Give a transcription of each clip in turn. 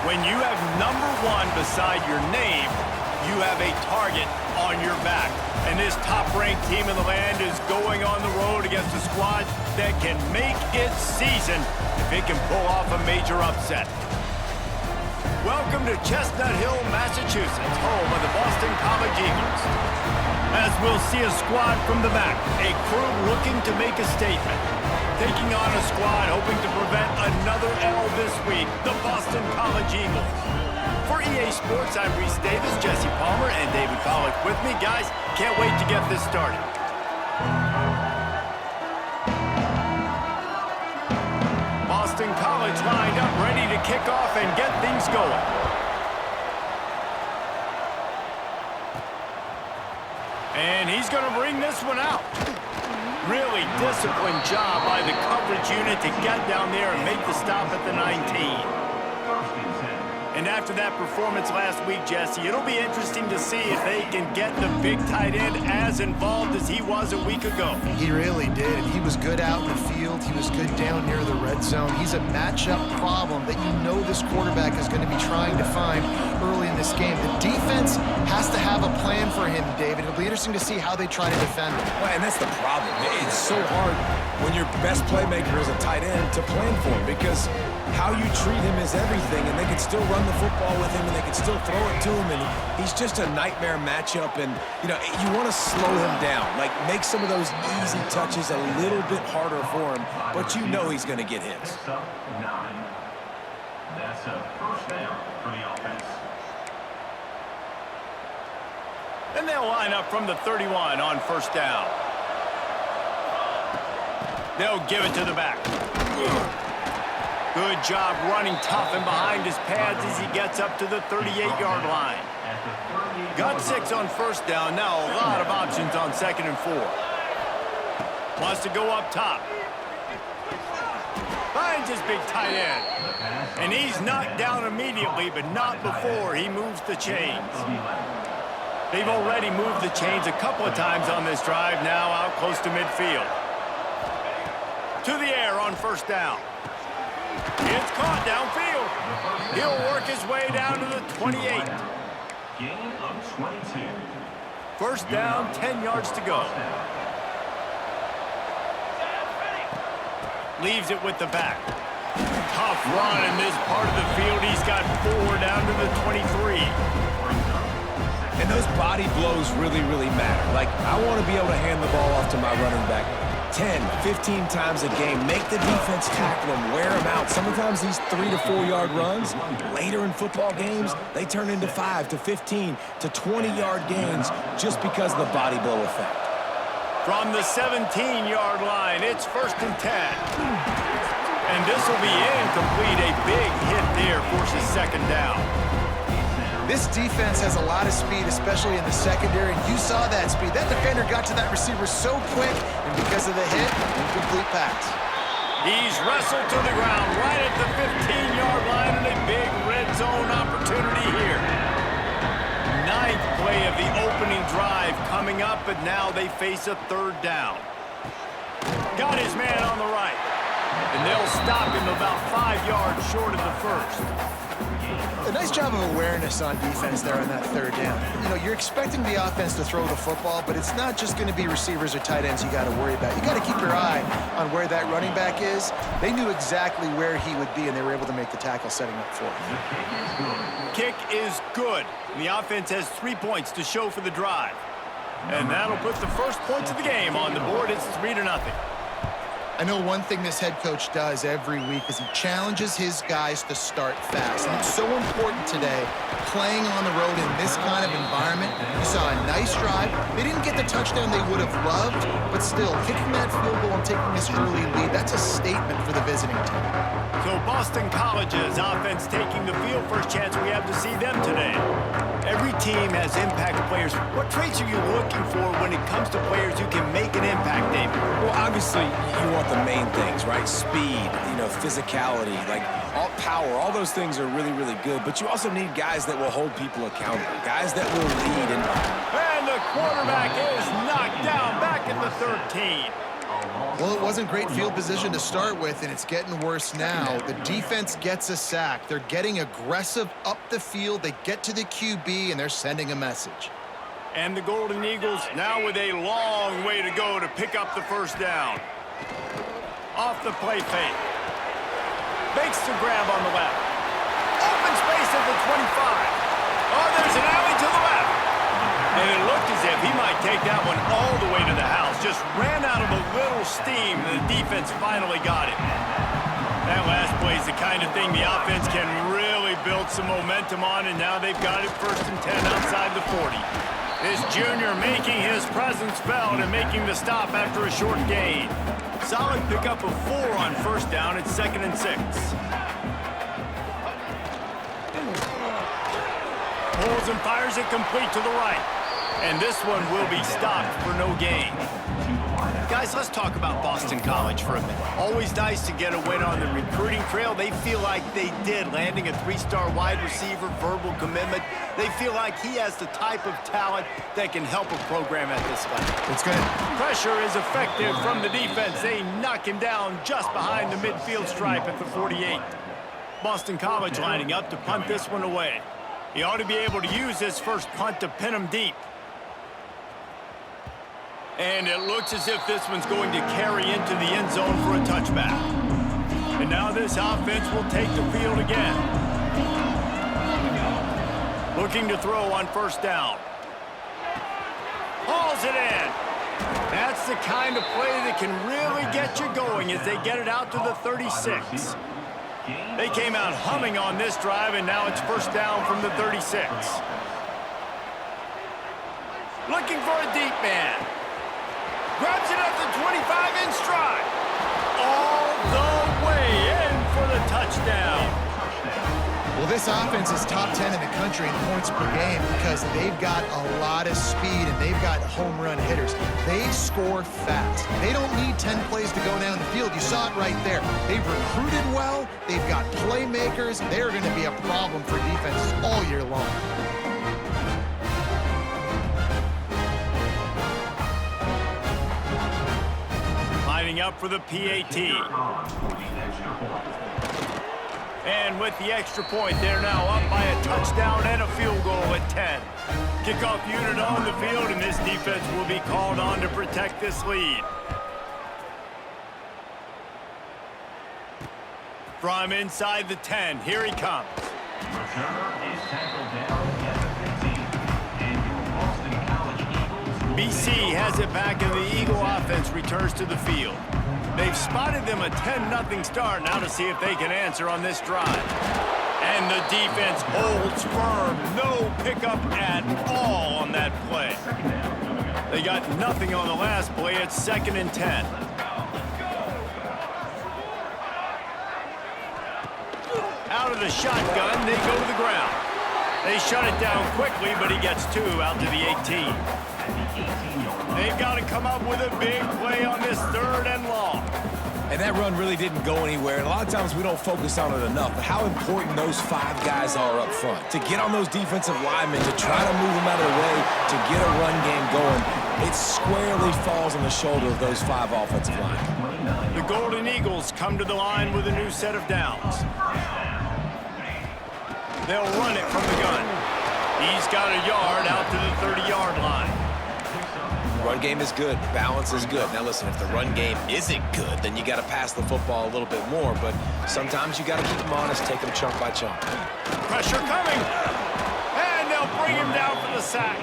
When you have #1 beside your name, you have a target on your back. And this top-ranked team in the land is going on the road against a squad that can make its season if it can pull off a major upset. Welcome to Chestnut Hill, Massachusetts, home of the Boston College Eagles. As we'll see a squad from the back, a crew looking to make a statement. Taking on a squad hoping to prevent another L this week, the Boston College Eagles. For EA Sports, I'm Reese Davis, Jesse Palmer, and David Pollack with me. Guys, can't wait to get this started. Boston College lined up, ready to kick off and get things going. And he's going to bring this one out. Really disciplined job by the coverage unit to get down there and make the stop at the 19. And after that performance last week, Jesse, it'll be interesting to see if they can get the big tight end as involved as he was a week ago. He really did. He was good out in the field. He was good down near the red zone. He's a matchup problem that you know this quarterback is going to be trying to find early in this game. The defense has to have a plan for him, David. It'll be interesting to see how they try to defend him. Well, and that's the problem. It's so hard when your best playmaker is a tight end to plan for him, because how you treat him is everything, and they can still run the football with him, and they can still throw it to him, and he's just a nightmare matchup. And, you know, you want to slow him down, like make some of those easy touches a little bit harder for him, but you know he's going to get hits. That's a first down for the offense. And they'll line up from the 31 on first down. They'll give it to the back. Good job running tough and behind his pads as he gets up to the 38-yard line. Got 6 on first down. Now a lot of options on 2nd and 4. Wants to go up top. Finds his big tight end. And he's knocked down immediately, but not before he moves the chains. They've already moved the chains a couple of times on this drive, now out close to midfield. To the air on first down. It's caught downfield. He'll work his way down to the 28. Gain of 22. First down, 10 yards to go. Leaves it with the back. Tough run in this part of the field. He's got 4 down to the 23. And those body blows really, really matter. Like, I want to be able to hand the ball off to my running back 10, 15 times a game. Make the defense tackle him, wear him out. Sometimes these 3 to 4 yard runs, later in football games, they turn into 5 to 15 to 20-yard gains just because of the body blow effect. From the 17-yard line, it's 1st and 10. And this will be incomplete. A big hit there forces 2nd down. This defense has a lot of speed, especially in the secondary. You saw that speed. That defender got to that receiver so quick, and because of the hit, incomplete pass. He's wrestled to the ground right at the 15-yard line, and a big red zone opportunity here. 9th play of the opening drive coming up, but now they face a 3rd down. Got his man on the right, and they'll stop him about 5 yards short of the 1st. A nice job of awareness on defense there on that 3rd down. You know, you're expecting the offense to throw the football, but it's not just going to be receivers or tight ends you got to worry about. You got to keep your eye on where that running back is. They knew exactly where he would be, and they were able to make the tackle setting up for him. Kick is good. The offense has 3 points to show for the drive. And that'll put the first points of the game on the board. It's 3-0. I know one thing this head coach does every week is he challenges his guys to start fast. And it's so important today, playing on the road in this kind of environment. You saw a nice drive. They didn't get the touchdown they would have loved, but still, kicking that field goal and taking this early lead, that's a statement for the visiting team. So Boston College's offense taking the field. First chance we have to see them today. Every team has impact players. What traits are you looking for when it comes to players who can make an impact, David? Well, obviously, you want the main things, right? Speed, you know, physicality, like all power, all those things are really, really good. But you also need guys that will hold people accountable, guys that will lead. And the quarterback is knocked down back at the 13. Well, it wasn't great field position to start with, and it's getting worse now. The defense gets a sack. They're getting aggressive up the field. They get to the QB, and they're sending a message. And the Golden Eagles now with a long way to go to pick up the first down. Off the play fake. Makes the grab on the left. Open space at the 25. Oh, there's an alley to the left. And it looked as if he might take that one all the way to the house. Just ran out of a little steam, and the defense finally got it. That last play is the kind of thing the offense can really build some momentum on, and now they've got it 1st and 10 outside the 40. This junior making his presence felt and making the stop after a short gain. Solid pickup of 4 on 1st down. It's 2nd and 6. Pulls and fires it complete to the right. And this one will be stopped for no gain. Guys, let's talk about Boston College for a minute. Always nice to get a win on the recruiting trail. They feel like they did, landing a 3-star wide receiver, verbal commitment. They feel like he has the type of talent that can help a program at this level. It's good. Pressure is effective from the defense. They knock him down just behind the midfield stripe at the 48. Boston College lining up to punt this one away. He ought to be able to use this first punt to pin him deep. And it looks as if this one's going to carry into the end zone for a touchback. And now this offense will take the field again. Looking to throw on 1st down. Hauls it in. That's the kind of play that can really get you going as they get it out to the 36. They came out humming on this drive, and now it's 1st down from the 36. Looking for a deep man. Grabs it at the 25 in stride. All the way in for the touchdown. Well, this offense is top 10 in the country in points per game because they've got a lot of speed and they've got home run hitters. They score fast. They don't need 10 plays to go down the field. You saw it right there. They've recruited well. They've got playmakers. They're going to be a problem for defenses all year long. Lining up for the PAT. And with the extra point, they're now up by a touchdown and a field goal at 10. Kickoff unit on the field, and this defense will be called on to protect this lead. From inside the 10, here he comes. Returner is tackled down at the 15. And your Boston College Eagles. BC has it back, and the Eagle offense returns to the field. They've spotted them a 10-0 start now to see if they can answer on this drive. And the defense holds firm. No pickup at all on that play. They got nothing on the last play. It's 2nd and 10. Out of the shotgun, they go to the ground. They shut it down quickly, but he gets 2 out to the 18. They've got to come up with a big play on this 3rd and long. And that run really didn't go anywhere. And a lot of times we don't focus on it enough, but how important those 5 guys are up front. To get on those defensive linemen, to try to move them out of the way, to get a run game going, it squarely falls on the shoulder of those 5 offensive linemen. The Golden Eagles come to the line with a new set of downs. They'll run it from the gun. He's got a yard out to the 30-yard line. Run game is good. Balance is good. Now listen, if the run game isn't good, then you got to pass the football a little bit more. But sometimes you got to keep them honest, take them chunk by chunk. Pressure coming. And they'll bring him down for the sack.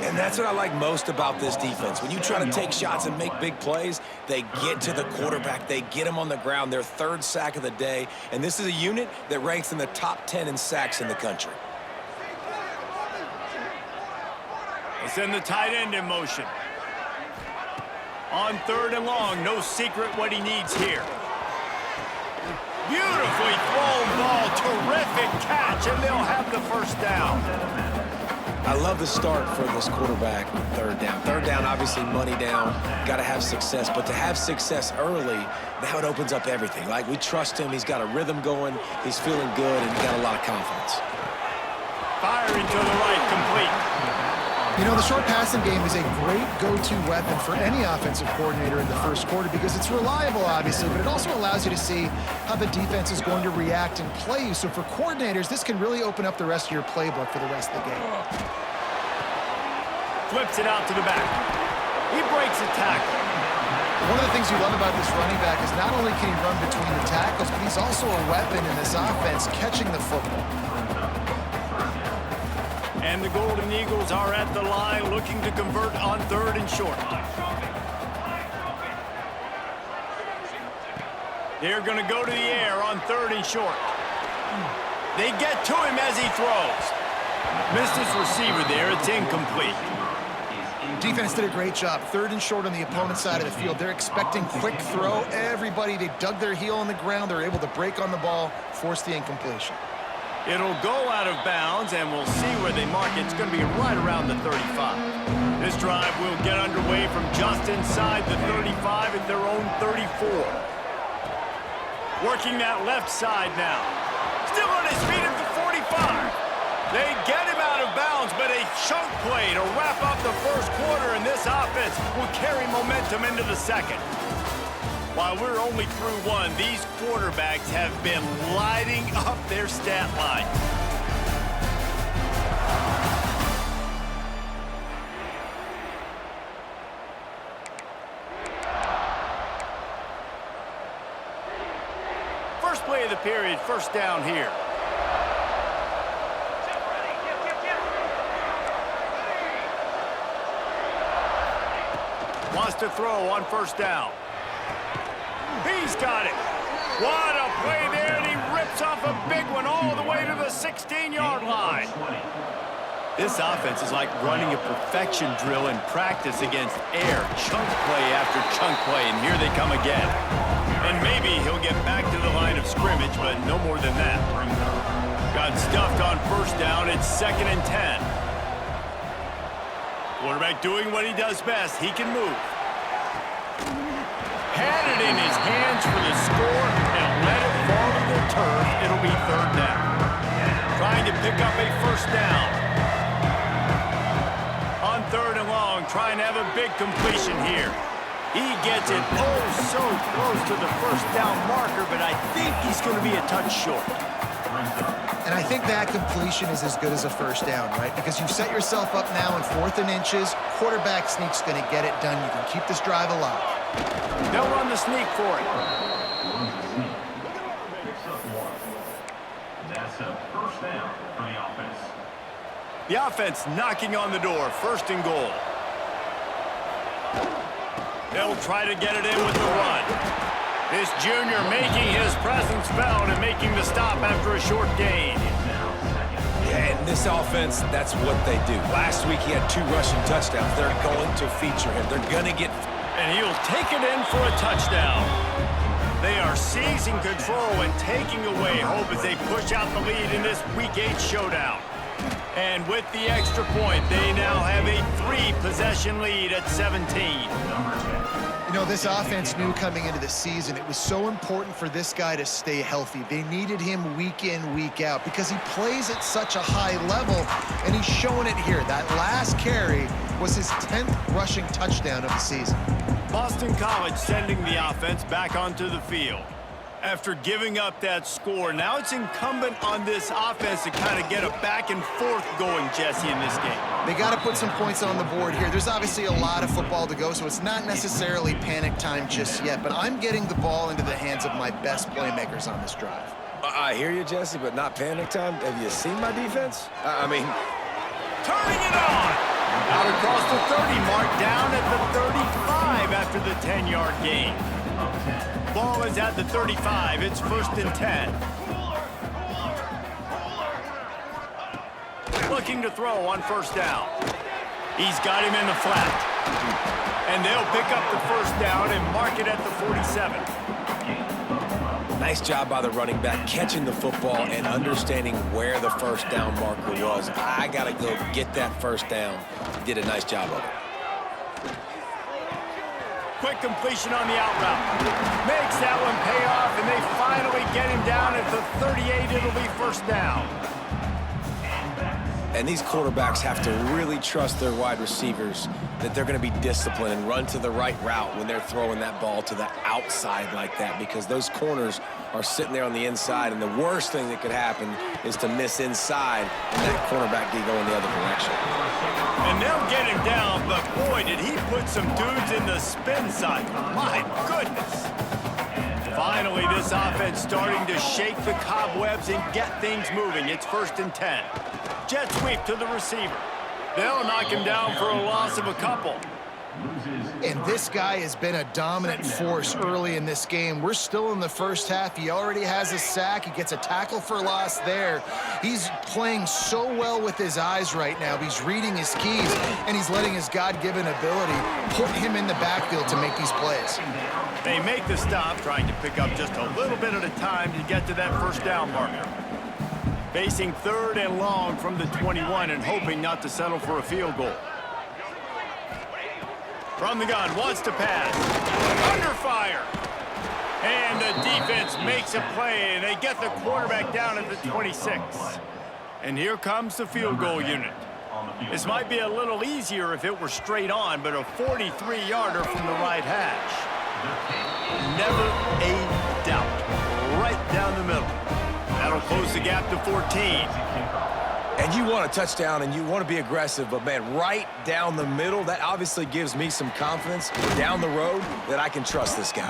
And that's what I like most about this defense. When you try to take shots and make big plays, they get to the quarterback. They get him on the ground. Their 3rd sack of the day. And this is a unit that ranks in the top 10 in sacks in the country. They send the tight end in motion. On 3rd and long, no secret what he needs here. Beautifully thrown ball, terrific catch, and they'll have the 1st down. I love the start for this quarterback on 3rd down. 3rd down, obviously money down, got to have success. But to have success early, now it opens up everything. Like, we trust him, he's got a rhythm going, he's feeling good, and he's got a lot of confidence. Firing to the right, complete. You know, the short passing game is a great go-to weapon for any offensive coordinator in the first quarter because it's reliable, obviously, but it also allows you to see how the defense is going to react and play you. So for coordinators, this can really open up the rest of your playbook for the rest of the game. Flips it out to the back. He breaks a tackle. One of the things you love about this running back is not only can he run between the tackles, but he's also a weapon in this offense catching the football. And the Golden Eagles are at the line looking to convert on 3rd and short. They're going to go to the air on 3rd and short. They get to him as he throws. Missed his receiver there. It's incomplete. Defense did a great job. 3rd and short on the opponent's side of the field. They're expecting quick throw. Everybody, they dug their heel on the ground. They're able to break on the ball, force the incompletion. It'll go out of bounds, and we'll see where they mark it. It's going to be right around the 35. This drive will get underway from just inside the 35 at their own 34. Working that left side now. Still on his feet at the 45. They get him out of bounds, but a chunk play to wrap up the first quarter, and this offense will carry momentum into the second. While we're only through one, these quarterbacks have been lighting up their stat line. First play of the period, first down here. Wants to throw on first down. He's got it. What a play there, and he rips off a big one all the way to the 16-yard line. This offense is like running a perfection drill in practice against air. Chunk play after chunk play, and here they come again. And maybe he'll get back to the line of scrimmage, but no more than that. Got stuffed on first down. It's 2nd and 10. Quarterback doing what he does best. He can move. Had it in his hands for the score and let it fall to the turf. It'll be 3rd down. Trying to pick up a first down. On 3rd and long, trying to have a big completion here. He gets it so close to the first down marker, but I think he's going to be a touch short. And I think that completion is as good as a first down, right? Because you've set yourself up now in 4th and inches. Quarterback sneak's going to get it done. You can keep this drive alive. They'll run the sneak for it. That's a first down for the offense. The offense knocking on the door. 1st and goal. They'll try to get it in with the run. This junior making his presence felt and making the stop after a short gain. Yeah, and this offense, that's what they do. Last week he had 2 rushing touchdowns. They're going to feature him. They're going to get... And he'll take it in for a touchdown. They are seizing control and taking away hope as they push out the lead in this Week 8 showdown. And with the extra point, they now have a 3-possession lead at 17. You know, this offense knew coming into the season it was so important for this guy to stay healthy. They needed him week in, week out because he plays at such a high level, and he's showing it here. That last carry was his 10th rushing touchdown of the season. Boston College sending the offense back onto the field. After giving up that score, now it's incumbent on this offense to kind of get a back and forth going, Jesse, in this game. They got to put some points on the board here. There's obviously a lot of football to go, so it's not necessarily panic time just yet, but I'm getting the ball into the hands of my best playmakers on this drive. I hear you, Jesse, but not panic time. Have you seen my defense? I mean... Turning it on! Out across the 30 mark, down at the 35 after the 10-yard gain. Ball is at the 35. It's 1st and 10. Looking to throw on first down. He's got him in the flat. And they'll pick up the first down and mark it at the 47. Nice job by the running back, catching the football and understanding where the first down marker was. I got to go get that first down. He did a nice job of it. Quick completion on the out route. Makes that one pay off, and they finally get him down at the 38. It'll be first down. And these quarterbacks have to really trust their wide receivers that they're going to be disciplined and run to the right route when they're throwing that ball to the outside like that, because those corners are sitting there on the inside, and the worst thing that could happen is to miss inside and that cornerback get going the other direction. And they'll get him down, but boy, did he put some dudes in the spin cycle. My goodness. Finally, this offense starting to shake the cobwebs and get things moving. It's 1st and 10. Jet sweep to the receiver. They'll knock him down for a loss of a couple. And this guy has been a dominant force early in this game. We're still in the first half. He already has a sack. He gets a tackle for loss there. He's playing so well with his eyes right now. He's reading his keys, and he's letting his God-given ability put him in the backfield to make these plays. They make the stop, trying to pick up just a little bit at a time to get to that first down marker. Facing 3rd and long from the 21 and hoping not to settle for a field goal. From the gun, wants to pass. Under fire. And the defense makes a play, and they get the quarterback down at the 26. And here comes the field goal unit. This might be a little easier if it were straight on, but a 43-yarder from the right hash. Never a doubt. Right down the middle. That'll close the gap to 14. And you want a touchdown, and you want to be aggressive, but, man, right down the middle, that obviously gives me some confidence down the road that I can trust this guy.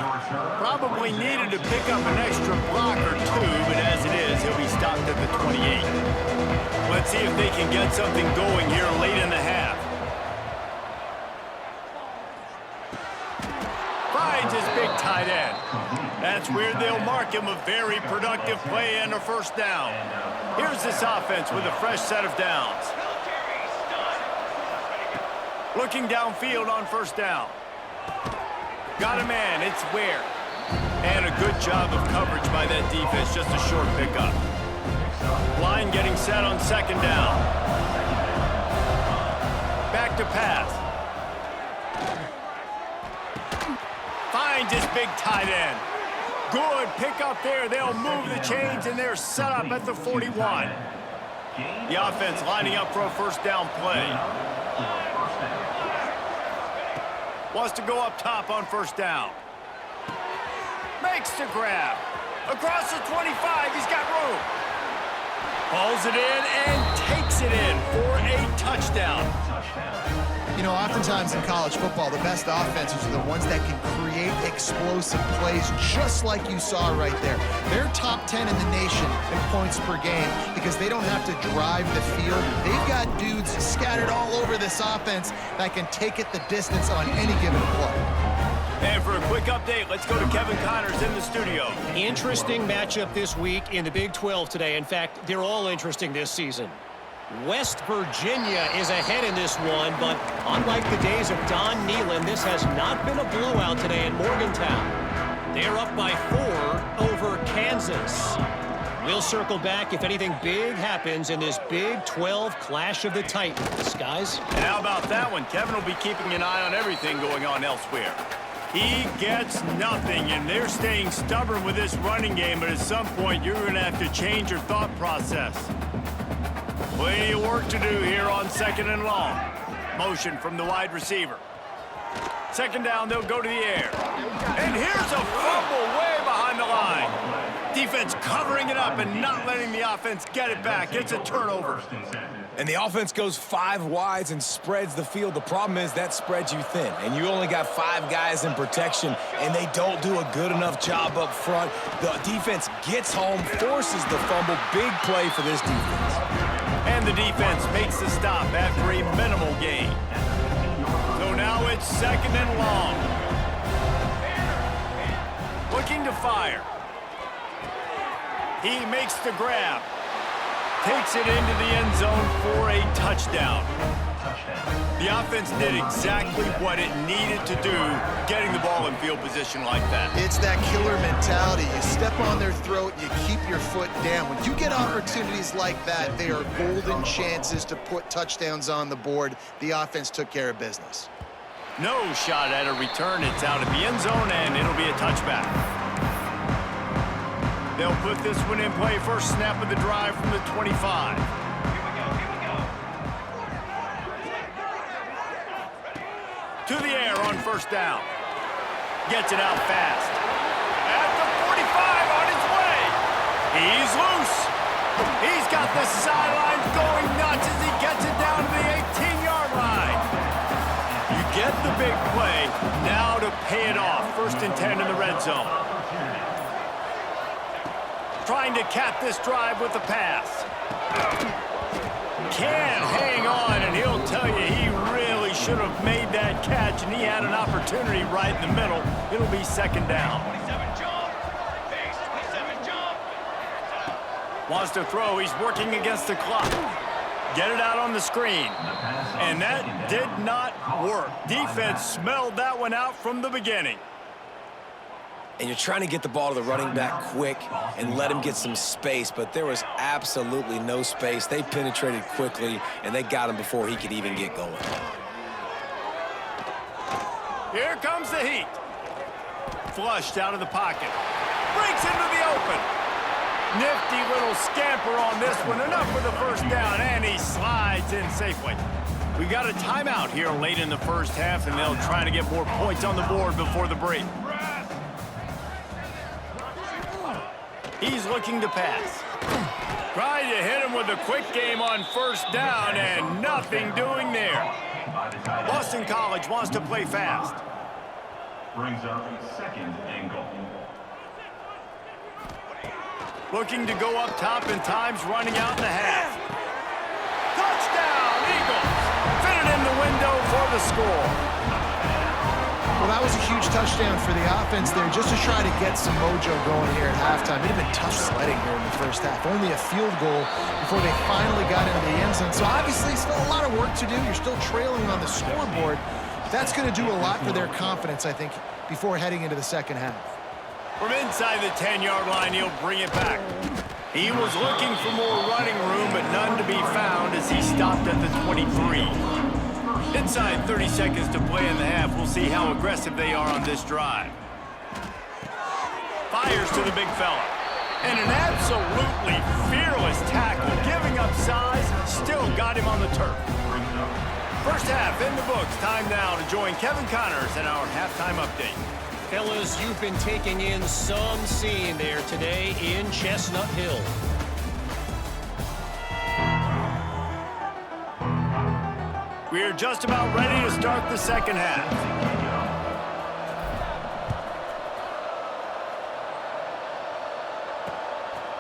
Probably needed to pick up an extra block or two, but as it is, he'll be stopped at the 28. Let's see if they can get something going here late in the half. Finds his big tight end. That's where they'll mark him a very productive play and a first down. Here's this offense with a fresh set of downs. Looking downfield on first down. Got a man, it's Ware. And a good job of coverage by that defense, just a short pickup. Line getting set on 2nd down. Back to pass. Finds his big tight end. Good pickup there. They'll move the chains, and they're set up at the 41. The offense lining up for a first down play. Wants to go up top on first down. Makes the grab. Across the 25, he's got room. Hauls it in and takes it in for a touchdown. You know, oftentimes in college football, the best offenses are the ones that can create explosive plays, just like you saw right there. They're top 10 in the nation in points per game because they don't have to drive the field. They've got dudes scattered all over this offense that can take it the distance on any given play. And for a quick update, let's go to Kevin Connors in the studio. Interesting matchup this week in the Big 12 today. In fact, they're all interesting this season. West Virginia is ahead in this one, but unlike the days of Don Nehlen, this has not been a blowout today in Morgantown. They're up by 4 over Kansas. We'll circle back if anything big happens in this Big 12 Clash of the Titans. Guys? And how about that one? Kevin will be keeping an eye on everything going on elsewhere. He gets nothing, and they're staying stubborn with this running game, but at some point you're going to have to change your thought process. Plenty of work to do here on 2nd and long. Motion from the wide receiver. 2nd down, they'll go to the air. And here's a fumble way behind the line. Defense covering it up and not letting the offense get it back. It's a turnover. And the offense goes 5 wides and spreads the field. The problem is that spreads you thin, and you only got 5 guys in protection, and they don't do a good enough job up front. The defense gets home, forces the fumble. Big play for this defense. And the defense makes the stop after a minimal gain. So now it's 2nd and long. Looking to fire. He makes the grab. Takes it into the end zone for a touchdown. The offense did exactly what it needed to do, getting the ball in field position like that. It's that killer mentality. You step on their throat, you keep your foot down. When you get opportunities like that, they are golden chances to put touchdowns on the board. The offense took care of business. No shot at a return. It's out of the end zone, and it'll be a touchback. They'll put this one in play. First snap of the drive from the 25. Here we go. To the air on first down. Gets it out fast. At the 45 on his way. He's loose. He's got the sidelines going nuts as he gets it down to the 18-yard line. You get the big play. Now to pay it off. 1st and 10 in the red zone. Trying to cap this drive with the pass. Can hang on, and he'll tell you he really should have made that catch, and he had an opportunity right in the middle. It'll be 2nd down. Wants to throw. He's working against the clock. Get it out on the screen. And that did not work. Defense smelled that one out from the beginning. And you're trying to get the ball to the running back quick and let him get some space, but there was absolutely no space. They penetrated quickly, and they got him before he could even get going. Here comes the heat. Flushed out of the pocket. Breaks into the open. Nifty little scamper on this one. Enough for the 1st down, and he slides in safely. We got a timeout here late in the 1st half, and they'll try to get more points on the board before the break. He's looking to pass. Trying to hit him with a quick game on 1st down, and nothing doing there. Boston College wants to play fast. Brings up 2nd and goal. Looking to go up top, and time's running out in the half. Touchdown, Eagles! Fitted in the window for the score. Well, that was a huge touchdown for the offense there, just to try to get some mojo going here at halftime. It'd have been tough sledding here in the 1st half. Only a field goal before they finally got into the end zone. So obviously still a lot of work to do. You're still trailing on the scoreboard. That's going to do a lot for their confidence, I think, before heading into the 2nd half. From inside the 10-yard line, he'll bring it back. He was looking for more running room, but none to be found as he stopped at the 23. Inside 30 seconds to play in the half. We'll see how aggressive they are on this drive. Fires to the big fella. And an absolutely fearless tackle. Giving up size, still got him on the turf. 1st half in the books. Time now to join Kevin Connors in our halftime update. Fellas, you've been taking in some scene there today in Chestnut Hill. We are just about ready to start the 2nd half.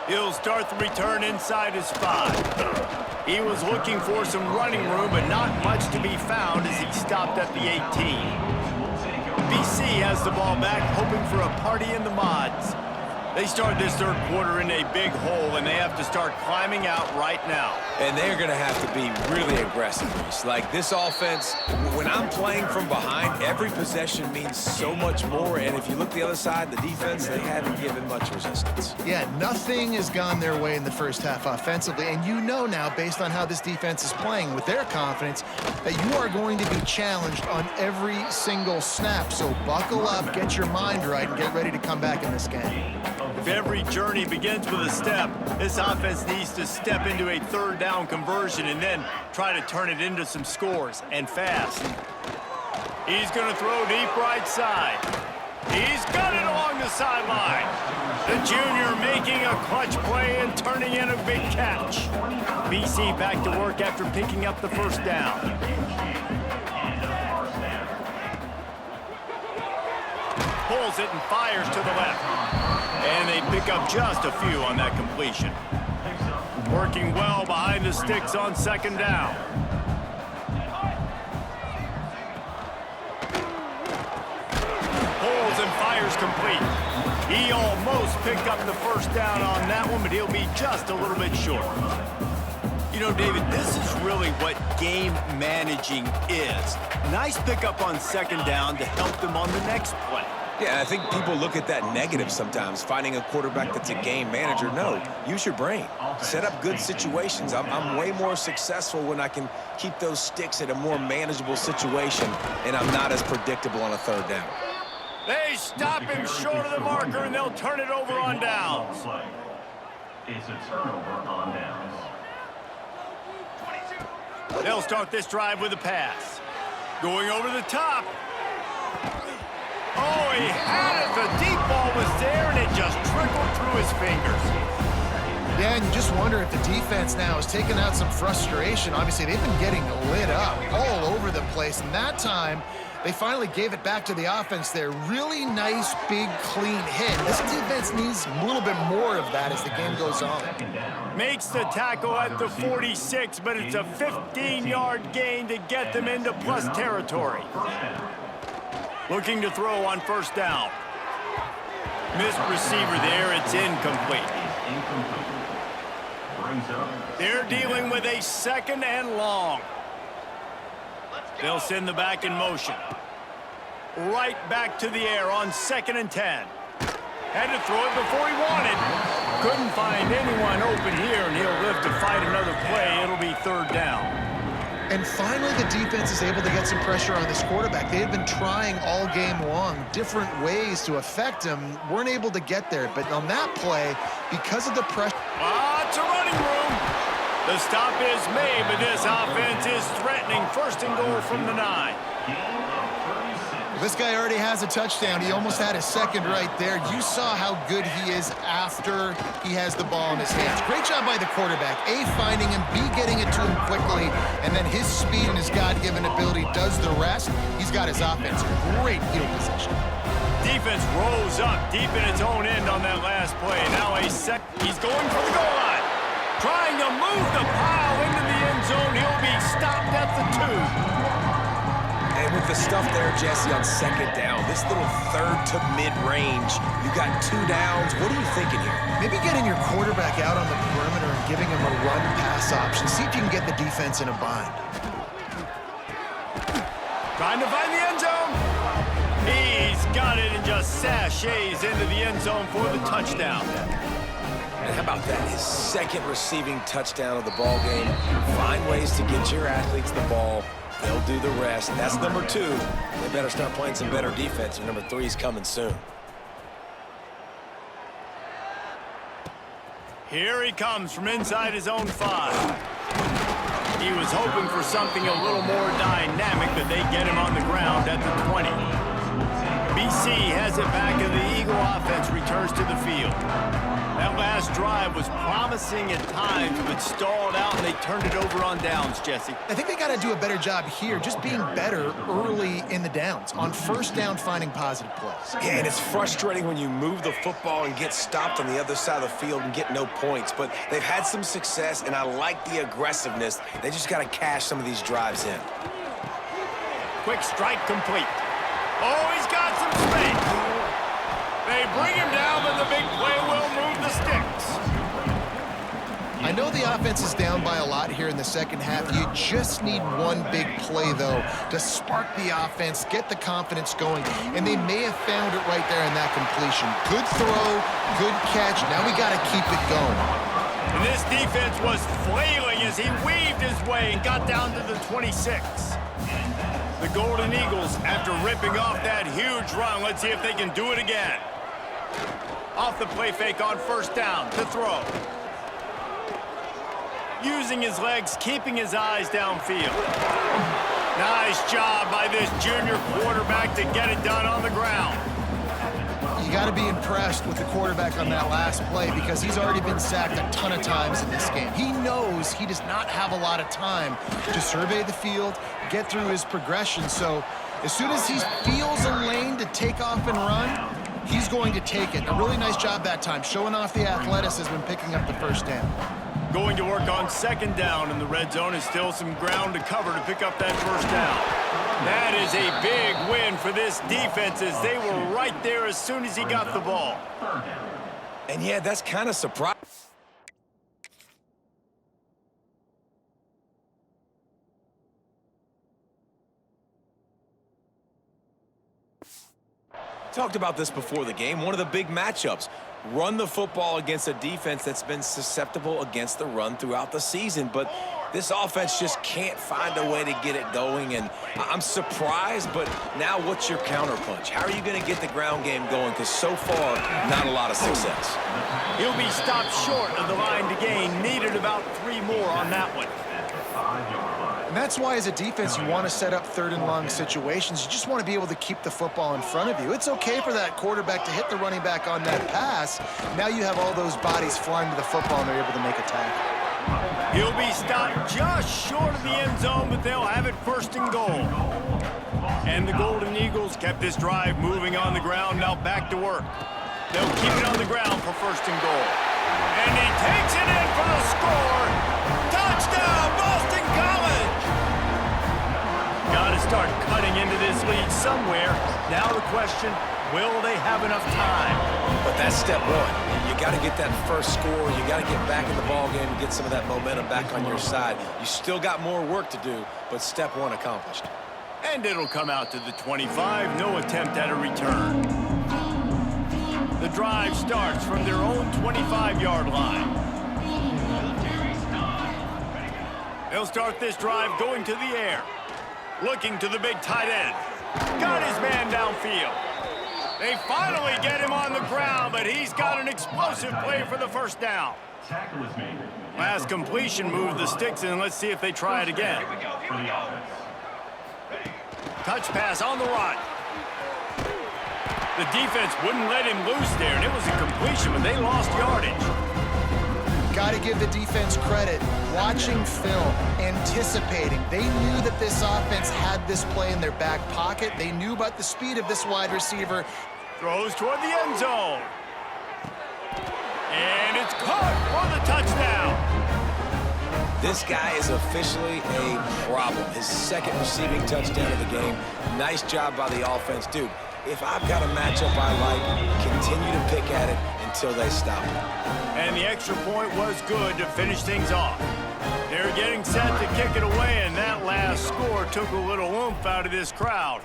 He'll start the return inside his 5. He was looking for some running room, but not much to be found as he stopped at the 18. BC has the ball back, hoping for a party in the mods. They start this 3rd quarter in a big hole, and they have to start climbing out right now. And they're going to have to be really aggressive. Like this offense, when I'm playing from behind, every possession means so much more. And if you look the other side, the defense, they haven't given much resistance. Yeah, nothing has gone their way in the 1st half offensively. And you know now, based on how this defense is playing with their confidence, that you are going to be challenged on every single snap. So buckle up, get your mind right, and get ready to come back in this game. If every journey begins with a step, this offense needs to step into a 3rd down conversion and then try to turn it into some scores, and fast. He's going to throw deep right side. He's got it along the sideline. The junior making a clutch play and turning in a big catch. BC back to work after picking up the 1st down. Pulls it and fires to the left. And they pick up just a few on that completion. Working well behind the sticks on 2nd down. Pulls and fires complete. He almost picked up the 1st down on that one, but he'll be just a little bit short. You know, David, this is really what game managing is. Nice pickup on 2nd down to help them on the next play. Yeah, I think people look at that negative sometimes, finding a quarterback that's a game manager. No, use your brain. Set up good situations. I'm way more successful when I can keep those sticks at a more manageable situation, and I'm not as predictable on a 3rd down. They stop him short of the marker, and they'll turn it over on downs. It's a turnover on downs. They'll start this drive with a pass. Going over the top. Oh, he had it. The deep ball was there, and it just trickled through his fingers. Yeah, and you just wonder if the defense now is taking out some frustration. Obviously, they've been getting lit up all over the place, and that time, they finally gave it back to the offense there. Really nice, big, clean hit. This defense needs a little bit more of that as the game goes on. Makes the tackle at the 46, but it's a 15-yard gain to get them into plus territory. Looking to throw on first down. Missed receiver there. It's incomplete. They're dealing with a second and long. They'll send the back in motion. Right back to the air on 2nd and 10. Had to throw it before he wanted. Couldn't find anyone open here, and he'll live to fight another play. It'll be 3rd down. And finally, the defense is able to get some pressure on this quarterback. They had been trying all game long different ways to affect him. Weren't able to get there. But on that play, because of the pressure... Lots of running room. The stop is made, but this offense is threatening. 1st and goal from the 9. This guy already has a touchdown. He almost had his second right there. You saw how good he is after he has the ball in his hands. Great job by the quarterback. A, finding him, B, getting it to him quickly, and then his speed and his God-given ability does the rest. He's got his offense. Great field position. Defense rolls up deep in its own end on that last play. Now he's going for the goal line. Trying to move the pile into the end zone. He'll be stopped at the 2. And with the stuff there, Jesse, on 2nd down, this little 3rd to mid-range, you got 2 downs. What are you thinking here? Maybe getting your quarterback out on the perimeter and giving him a run-pass option. See if you can get the defense in a bind. Trying to find the end zone. He's got it and just sashays into the end zone for the touchdown. And how about that? His 2nd receiving touchdown of the ball game. Find ways to get your athletes the ball. They'll do the rest. That's number 2. They better start playing some better defense, and number 3 is coming soon. Here he comes from inside his own 5. He was hoping for something a little more dynamic, but they get him on the ground at the 20. BC has it back, and the Eagle offense returns to the field. That last drive was promising at times, but stalled out, and they turned it over on downs, Jesse. I think they got to do a better job here, just being better early in the downs. On 1st down, finding positive plays. Yeah, and it's frustrating when you move the football and get stopped on the other side of the field and get no points. But they've had some success, and I like the aggressiveness. They just got to cash some of these drives in. Quick strike complete. Oh, he's got some space. They bring him down, but the big play will move the sticks. I know the offense is down by a lot here in the 2nd half. You just need one big play, though, to spark the offense, get the confidence going, and they may have found it right there in that completion. Good throw, good catch. Now we got to keep it going. And this defense was flailing as he weaved his way and got down to the 26. The Golden Eagles, after ripping off that huge run, let's see if they can do it again. Off the play fake on 1st down to throw. Using his legs, keeping his eyes downfield. Nice job by this junior quarterback to get it done on the ground. You got to be impressed with the quarterback on that last play because he's already been sacked a ton of times in this game. He knows he does not have a lot of time to survey the field, get through his progression. So as soon as he feels a lane to take off and run, he's going to take it. A really nice job that time, showing off the athleticism and picking up the 1st down. Going to work on 2nd down in the red zone is still some ground to cover to pick up that 1st down. That is a big win for this defense as they were right there as soon as he got the ball. And yeah, that's kind of surprising. Talked about this before the game. One of the big matchups. Run the football against a defense that's been susceptible against the run throughout the season. But this offense just can't find a way to get it going. And I'm surprised, but now what's your counterpunch? How are you going to get the ground game going? Because so far, not a lot of success. He'll be stopped short of the line to gain. Needed about 3 more on that one. And that's why, as a defense, you want to set up third and long situations. You just want to be able to keep the football in front of you. It's okay for that quarterback to hit the running back on that pass. Now you have all those bodies flying to the football, and they're able to make a tackle. He'll be stopped just short of the end zone, but they'll have it first and goal. And the Golden Eagles kept this drive moving on the ground, now back to work. They'll keep it on the ground for first and goal. And he takes it in for the score. Touchdown, Boston College! Got to start cutting into this lead somewhere. Now the question, will they have enough time? But that's step one. You got to get that first score. You got to get back in the ball game and get some of that momentum back on your side. You still got more work to do, but step one accomplished. And it'll come out to the 25. No attempt at a return. The drive starts from their own 25-yard line. They'll start this drive going to the air. Looking to the big tight end. Got his man downfield. They finally get him on the ground, but he's got an explosive play for the first down. Last completion moved the sticks, and let's see if they try it again. Touch pass on the run. The defense wouldn't let him loose there, and it was a completion, but they lost yardage. Got to give the defense credit. Watching film, anticipating. They knew that this offense had this play in their back pocket. They knew about the speed of this wide receiver. Throws toward the end zone. And it's caught for the touchdown. This guy is officially a problem. His second receiving touchdown of the game. Nice job by the offense. Dude, if I've got a matchup I like, continue to pick at it until they stop it. And the extra point was good to finish things off. They're getting set to kick it away, and that last score took a little oomph out of this crowd.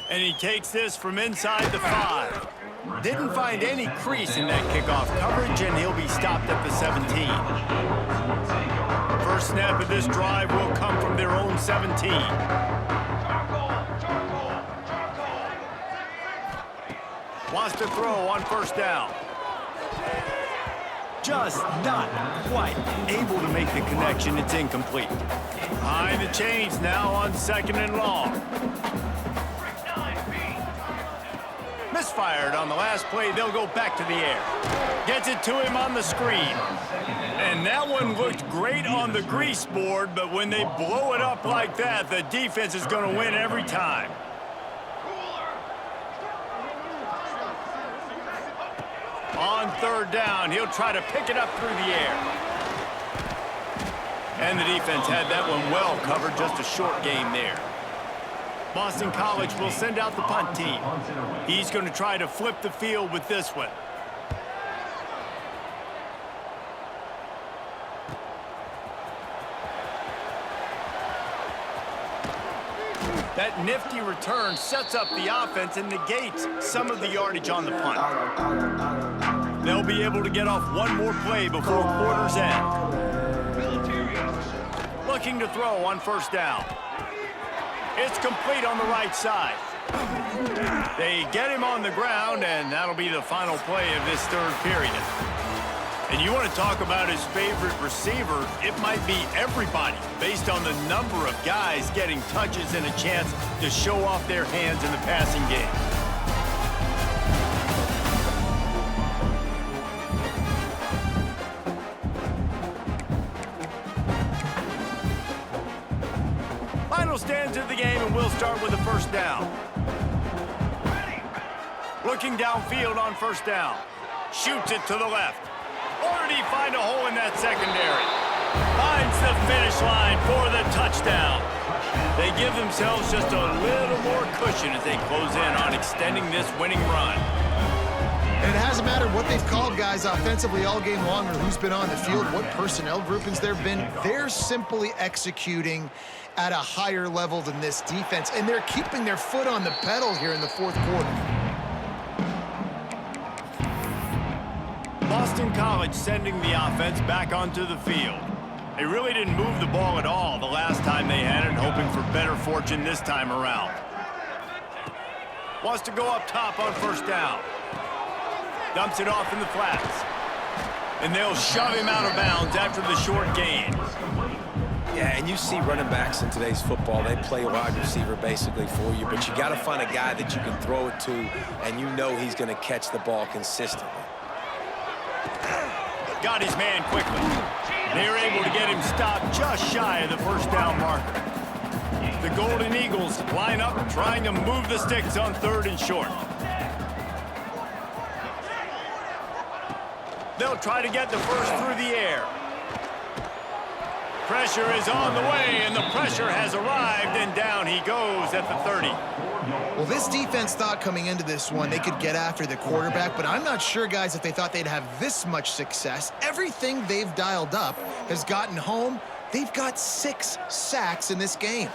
And he takes this from inside the 5. Didn't find any crease in that kickoff coverage, and he'll be stopped at the 17. First snap of this drive will come from their own 17. Wants to throw on first down. Just not quite able to make the connection. It's incomplete. Behind the chains now on second and long. Misfired on the last play. They'll go back to the air. Gets it to him on the screen. And that one looked great on the grease board, but when they blow it up like that, the defense is going to win every time. On third down, he'll try to pick it up through the air. And the defense had that one well covered, just a short game there. Boston College will send out the punt team. He's going to try to flip the field with this one. That nifty return sets up the offense and negates some of the yardage on the punt. They'll be able to get off one more play before quarter's end. Looking to throw on first down. It's complete on the right side. They get him on the ground, and that'll be the final play of this third period. And you want to talk about his favorite receiver, it might be everybody based on the number of guys getting touches and a chance to show off their hands in the passing game. Final stands of the game, and we'll start with a first down. Looking downfield on first down. Shoots it to the left. Or did he find a hole in that secondary? Finds the finish line for the touchdown. They give themselves just a little more cushion as they close in on extending this winning run. And it hasn't mattered what they've called guys offensively all game long or who's been on the field, what personnel groupings there have been. They're simply executing at a higher level than this defense, and they're keeping their foot on the pedal here in the fourth quarter. Boston College sending the offense back onto the field. They really didn't move the ball at all the last time they had it, hoping for better fortune this time around. Wants to go up top on first down. Dumps it off in the flats. And they'll shove him out of bounds after the short gain. Yeah, and you see running backs in today's football, they play wide receiver basically for you, but you got to find a guy that you can throw it to, and you know he's going to catch the ball consistently. Got his man quickly. They're able to get him stopped just shy of the first down marker. The Golden Eagles line up trying to move the sticks on 3rd and short. They'll try to get the first through the air. Pressure is on the way, and the pressure has arrived, and down he goes at the 30. Well, this defense thought coming into this one they could get after the quarterback, but I'm not sure, guys, if they thought they'd have this much success. Everything they've dialed up has gotten home. They've got 6 sacks in this game.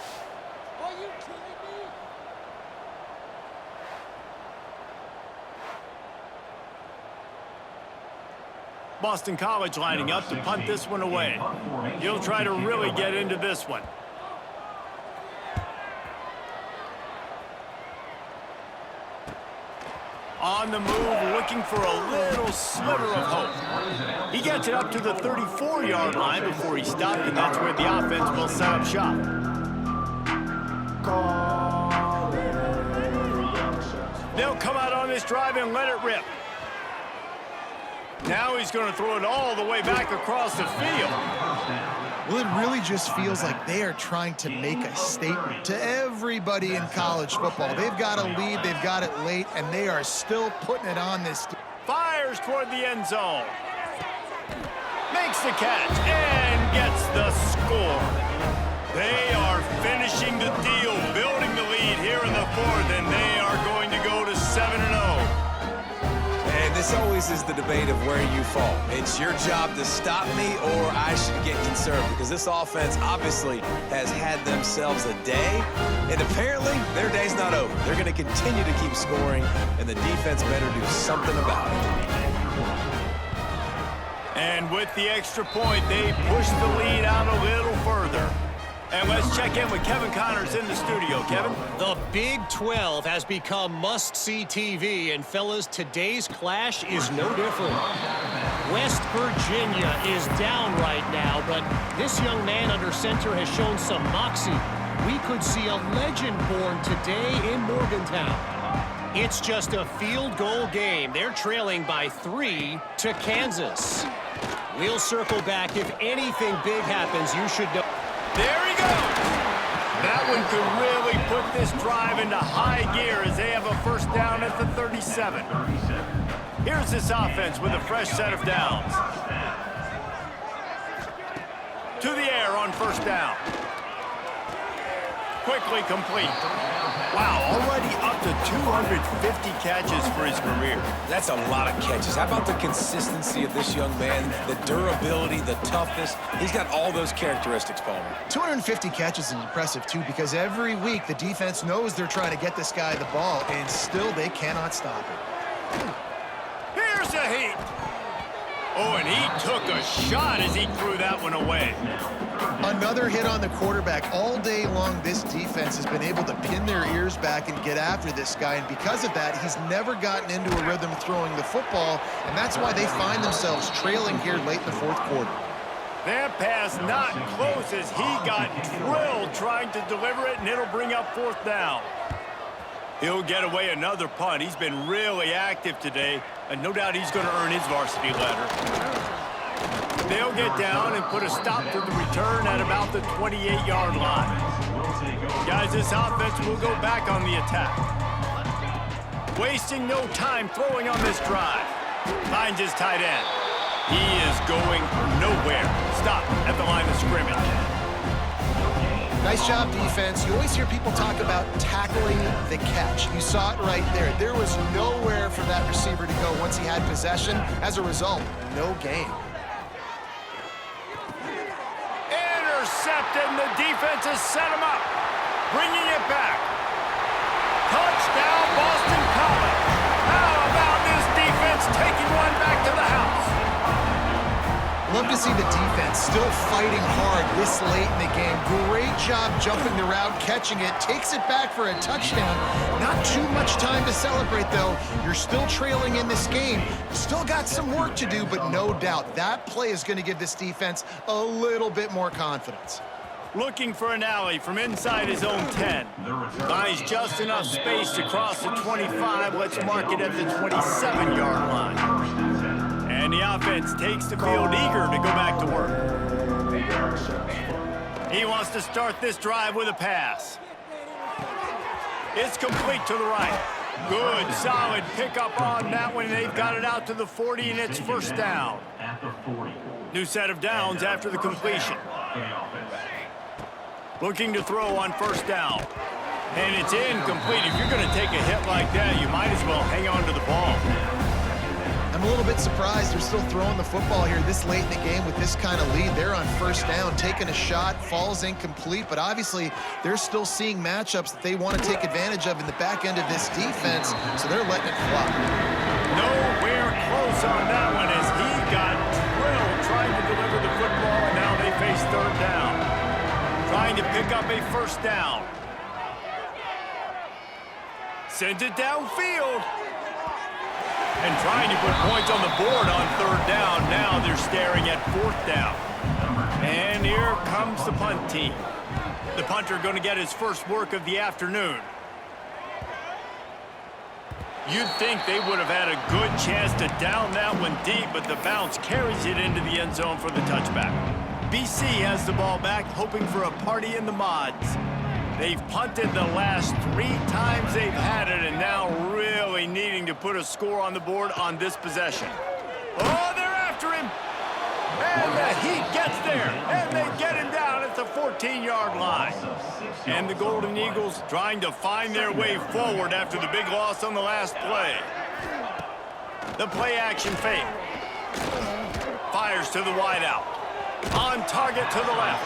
Boston College lining up to punt this one away. He'll try to really get into this one. On the move, looking for a little sliver of hope. He gets it up to the 34-yard line before he stopped, and that's where the offense will set up shop. They'll come out on this drive and let it rip. Now he's going to throw it all the way back across the field. Well, it really just feels like they are trying to make a statement to everybody in college football. They've got a lead, they've got it late, and they are still putting it on this. Fires toward the end zone. Makes the catch and gets the score. They are finishing the deal, building the lead here in the 4th, and they are going to go to 7-0. And this always is the debate of where you fall. It's your job to stop me, or I should get conservative, because this offense obviously has had themselves a day, and apparently their day's not over. They're going to continue to keep scoring, and the defense better do something about it. And with the extra point, they push the lead out a little further. And let's check in with Kevin Connors in the studio. Kevin? The Big 12 has become must-see TV, and fellas, today's clash is no different. West Virginia is down right now, but this young man under center has shown some moxie. We could see a legend born today in Morgantown. It's just a field goal game. They're trailing by 3 to Kansas. We'll circle back. If anything big happens, you should know. There he goes. That one could really put this drive into high gear as they have a first down at the 37. Here's this offense with a fresh set of downs. To the air on first down. Quickly complete. Wow, already up to 250 catches for his career. That's a lot of catches. How about the consistency of this young man, the durability, the toughness? He's got all those characteristics, Palmer. 250 catches is impressive, too, because every week the defense knows they're trying to get this guy the ball, and still they cannot stop it. Here's a heat. Oh, and he took a shot as he threw that one away. Another hit on the quarterback. All day long, this defense has been able to pin their ears back and get after this guy, and because of that, he's never gotten into a rhythm throwing the football, and that's why they find themselves trailing here late in the 4th quarter. That pass not close as he got drilled trying to deliver it, and it'll bring up 4th down. He'll get away another punt. He's been really active today, and no doubt he's going to earn his varsity letter. They'll get down and put a stop to the return at about the 28-yard line. Guys, this offense will go back on the attack. Wasting no time throwing on this drive. Finds his tight end. He is going nowhere. Stop at the line of scrimmage. Nice job, defense. You always hear people talk about tackling the catch. You saw it right there. There was nowhere for that receiver to go once he had possession. As a result, no gain. Intercepted, and the defense has set him up. Bringing it back. Touchdown, Boston College. How about this defense taking one back to the house? Love to see the defense still fighting hard this late in the game. Great job jumping the route, catching it, takes it back for a touchdown. Not too much time to celebrate, though. You're still trailing in this game. Still got some work to do, but no doubt that play is going to give this defense a little bit more confidence. Looking for an alley from inside his own 10. Finds just enough space to cross the 25. Let's mark it at the 27-yard line. And the offense takes the field eager to go back to work. He wants to start this drive with a pass. It's complete to the right. Good, solid pickup on that one. They've got it out to the 40, and it's first down. New set of downs after the completion. Looking to throw on first down. And it's incomplete. If you're going to take a hit like that, you might as well hang on to the ball. I'm a little bit surprised they're still throwing the football here this late in the game with this kind of lead. They're on first down, taking a shot, falls incomplete, but obviously they're still seeing matchups that they want to take advantage of in the back end of this defense, so they're letting it fly. Nowhere close on that one as he got drilled trying to deliver the football, and now they face third down. Trying to pick up a first down. Sends it downfield. And trying to put points on the board on third down. Now they're staring at fourth down. And here comes the punt team. The punter going to get his first work of the afternoon. You'd think they would have had a good chance to down that one deep, but the bounce carries it into the end zone for the touchback. BC has the ball back, hoping for a party in the mods. They've punted the last 3 times they've had it, and now really needing to put a score on the board on this possession. Oh, they're after him! And the Heat gets there, and they get him down at the 14-yard line. And the Golden Eagles trying to find their way forward after the big loss on the last play. The play-action fake. Fires to the wideout. On target to the left.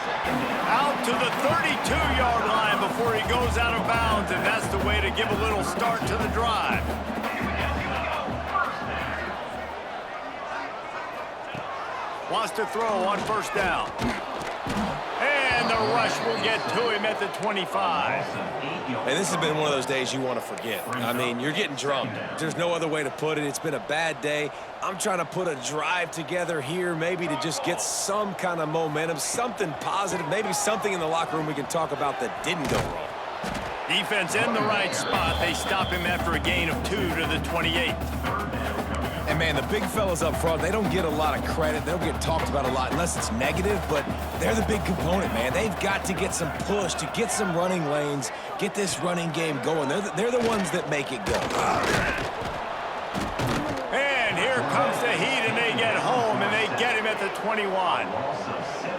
Out to the 32-yard line before he goes out of bounds, and that's the way to give a little start to the drive. Wants to throw on first down. And the rush will get to him at the 25. And this has been one of those days you want to forget. I mean, you're getting drunk. There's no other way to put it. It's been a bad day. I'm trying to put a drive together here, maybe to just get some kind of momentum, something positive, maybe something in the locker room we can talk about that didn't go wrong. Defense in the right spot. They stop him after a gain of 2 to the 28. And, man, the big fellas up front, they don't get a lot of credit. They don't get talked about a lot unless it's negative, but they're the big component, man. They've got to get some push, to get some running lanes, get this running game going. They're the ones that make it go. And here comes the Heat, and they get home, and they get him at the 21.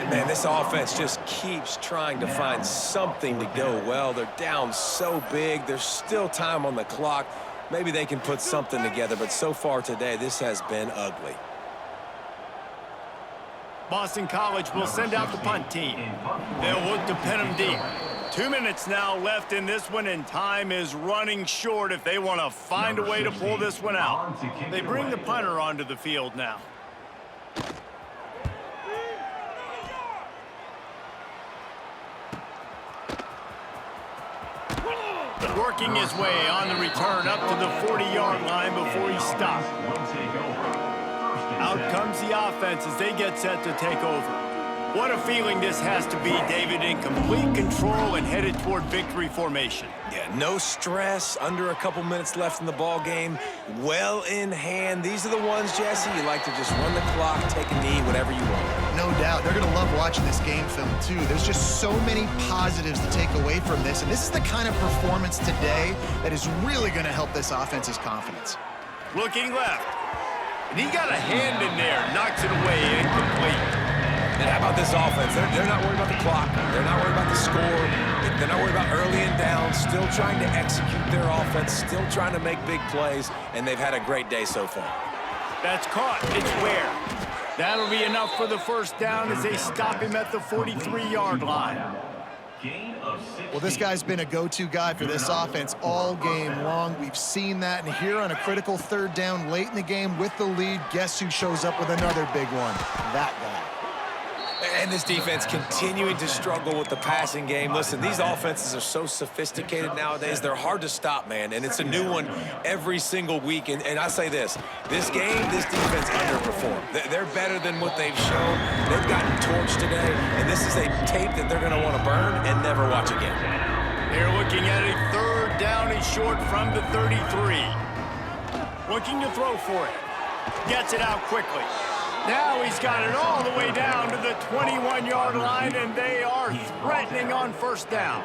And, man, this offense just keeps trying to find something to go well. They're down so big. There's still time on the clock. Maybe they can put something together, but so far today, this has been ugly. Boston College will send out the punt team. They'll look to pin them deep. 2 minutes now left in this one, and time is running short if they want to find a way to pull this one out. They bring the punter onto the field now. Working his way on the return up to the 40-yard line before he stops. Out comes the offense as they get set to take over. What a feeling this has to be, David, in complete control and headed toward victory formation. Yeah, no stress, under a couple minutes left in the ball game, well in hand. These are the ones, Jesse, you like to just run the clock, take a knee, whatever you want. No doubt. They're going to love watching this game film, too. There's just so many positives to take away from this, and this is the kind of performance today that is really going to help this offense's confidence. Looking left. And he got a hand in there, knocks it away, incomplete. And how about this offense? They're not worried about the clock. They're not worried about the score. They're not worried about early and down. Still trying to execute their offense. Still trying to make big plays. And they've had a great day so far. That's caught. It's Ware. That'll be enough for the first down as they stop him at the 43-yard line. Well, this guy's been a go-to guy for this offense all game long. We've seen that, and here on a critical third down late in the game with the lead, guess who shows up with another big one? That guy. And this defense continuing to struggle with the passing game. Listen, these offenses are so sophisticated nowadays. They're hard to stop, man, and it's a new one every single week. And I say this game, this defense underperformed. They're better than what they've shown. They've gotten torched today, and this is a tape that they're going to want to burn and never watch again. They're looking at a third down and short from the 33. Looking to throw for it. Gets it out quickly. Now he's got it all the way down to the 21-yard line, and they are threatening on first down.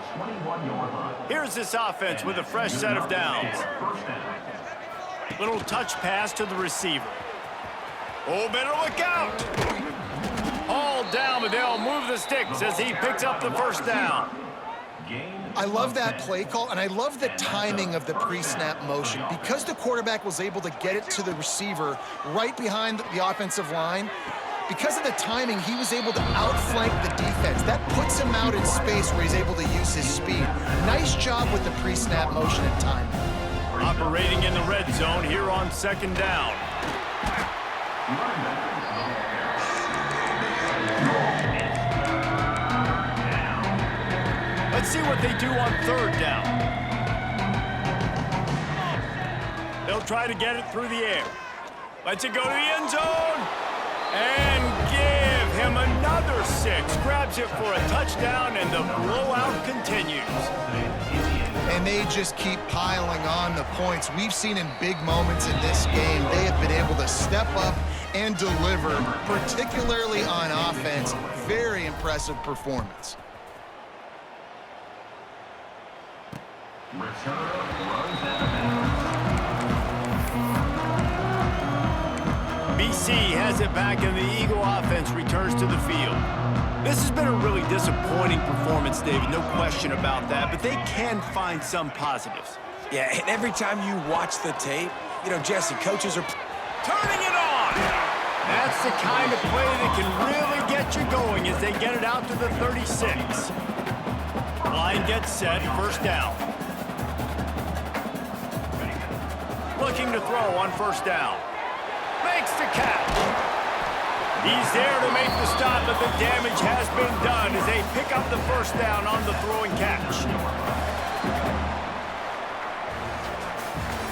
Here's this offense with a fresh set of downs. Little touch pass to the receiver. Oh, better look out. All down, but they'll move the sticks as he picks up the first down. I love that play call, and I love the timing of the pre-snap motion. Because the quarterback was able to get it to the receiver right behind the offensive line, because of the timing, he was able to outflank the defense. That puts him out in space where he's able to use his speed. Nice job with the pre-snap motion and timing. Operating in the red zone here on second down. Let's see what they do on third down. They'll try to get it through the air. Lets it go to the end zone. And give him another 6. Grabs it for a touchdown, and the blowout continues. And they just keep piling on the points. We've seen in big moments in this game, they have been able to step up and deliver, particularly on offense. Very impressive performance. BC has it back, and the Eagle offense returns to the field. This has been a really disappointing performance, David, no question about that, but they can find some positives. Yeah, and every time you watch the tape, you know, Jesse, coaches are turning it on. That's the kind of play that can really get you going as they get it out to the 36. Line gets set, first down. Looking to throw on first down. Makes the catch. He's there to make the stop, but the damage has been done as they pick up the first down on the throw and catch.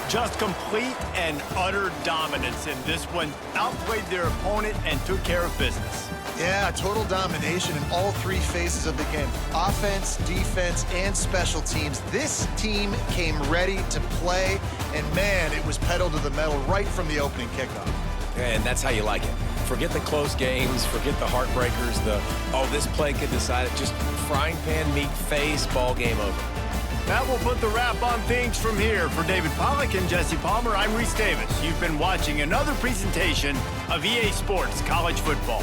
Just complete and utter dominance in this one. Outplayed their opponent and took care of business. Yeah, total domination in all three phases of the game. Offense, defense, and special teams. This team came ready to play, and man, it was pedal to the metal right from the opening kickoff. And that's how you like it. Forget the close games, forget the heartbreakers, this play could decide it. Just frying pan meat face, ball game over. That will put the wrap on things from here. For David Pollack and Jesse Palmer, I'm Reese Davis. You've been watching another presentation of EA Sports College Football.